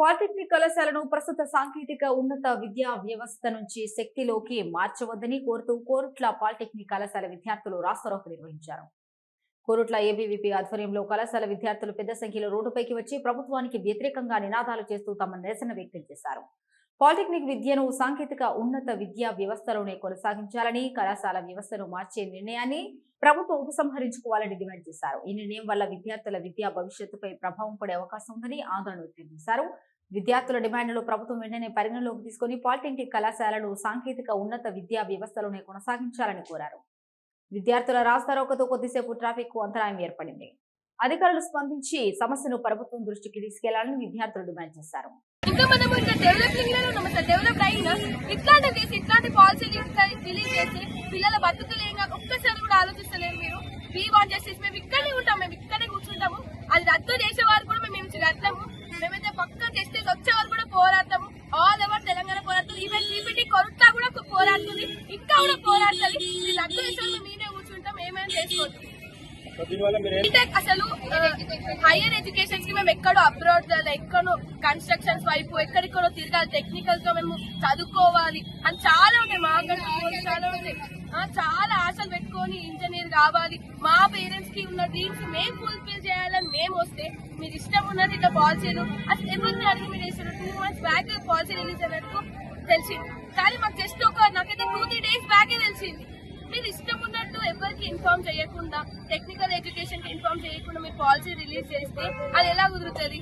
Polytechnic కళాశాలను ప్రస్తుత సాంకేతిక ఉన్నత విద్యా వ్యవస్థ నుంచి శక్తిలోకి మార్చవద్దని కోరుతూ కోరుట్ల పాలిటెక్నిక్ కళాశాల విద్యార్థులు రాస్తారోకో నిర్వహించారు. కోరుట్ల ఏబీవీపీ ఆధ్వర్యంలో కళాశాల విద్యార్థులు పెద్ద సంఖ్యలో రోడ్డుపైకి వచ్చి ప్రభుత్వానికి వ్యతిరేకంగా నినాదాలు చేస్తూ తమ నిరసన వ్యక్తం చేశారు. పాలిటెక్నిక్ విద్యను సాంకేతిక ఉన్నత విద్యా వ్యవస్థలోనే కొనసాగించాలని, కళాశాల వ్యవస్థను మార్చే నిర్ణయాన్ని ప్రభుత్వం ఉపసంహరించుకోవాలని డిమాండ్ చేశారు. ఈ నిర్ణయం వల్ల విద్యార్థుల విద్యా భవిష్యత్తుపై ప్రభావం పడే అవకాశం ఉందని ఆందోళన వ్యక్తం చేశారు. విద్యార్థుల డిమాండ్లు ప్రభుత్వం వెంటనే పరిగణలోకి తీసుకుని పాలిటెక్నిక్ కళాశాలను సాంకేతిక ఉన్నత విద్యా వ్యవస్థలోనే కొనసాగించాలని కోరారు. విద్యార్థుల రాస్తారోకోతో కొద్దిసేపు ట్రాఫిక్ కు అంతరాయం ఏర్పడింది. అధికారులు స్పందించి సమస్యను ప్రభుత్వం దృష్టికి తీసుకెళ్లాలని విద్యార్థులు డిమాండ్ చేశారు. ఇంకా మనము ఇంకా డెవలపింగ్ లో ఉన్నాం. అసలు డెవలప్ అయినా ఇట్లాంటి పాలసీలు రిలీజ్ చేసి పిల్లల బతుకులు ఏం ఒక్కసారి కూడా ఆలోచిస్తలేరు. మీరు వీ వాంట్ జస్టిస్, మేము ఇక్కడే ఉంటాం, మేము ఇక్కడే కూర్చుంటాము. అది రద్దు చేసే వారు కూడా మేము కడతాము. మేమైతే పక్క జస్టిస్ వచ్చే వారు కూడా పోరాడతాము. ఆల్ ఓవర్ తెలంగాణ పోరాడుతుంది. ఈవెన్ టీపీటీ కొరత కూడా పోరాడుతుంది, ఇంకా కూడా పోరాడుతుంది. ఇది రద్దు చేసే మీరే కూర్చుంటాం, ఏమైనా చేసుకోవచ్చు. అసలు హైయర్ ఎడ్యుకేషన్స్ కి మేము ఎక్కడో అబ్రాడ్ ఎక్కడో కన్స్ట్రక్షన్స్ వైపు ఎక్కడెక్కడో తిరగాలి, టెక్నికల్ తో మేము చదువుకోవాలి అని చాలా ఉంటాయి. మా చాలా ఉంటాయి. చాలా ఆశలు పెట్టుకొని ఇంజనీర్ కావాలి. మా పేరెంట్స్ కి ఉన్న డ్రీమ్స్ మేము ఫుల్ఫిల్ చేయాలని మేము వస్తే మీరు ఇష్టం ఉన్నది ఇట్లా పాలసీలు అసలు ఎవరిని అడిగి మీరు వేసారు. 2 months బ్యాక్ పాలసీ రిలీజ్ అయినట్టు తెలిసింది. కానీ మాకు జస్ట్ నాకైతే 2-3 days బ్యాకే తెలిసింది. మీరు ఇష్టం ఉన్నట్టు ఎవరికి ఇన్ఫార్మ్ చేయకుండా, టెక్నికల్ ఎడ్యుకేషన్ కి ఇన్ఫార్మ్ చేయకుండా మీరు పాలసీ రిలీజ్ చేస్తే అది ఎలా కుదురుతుంది?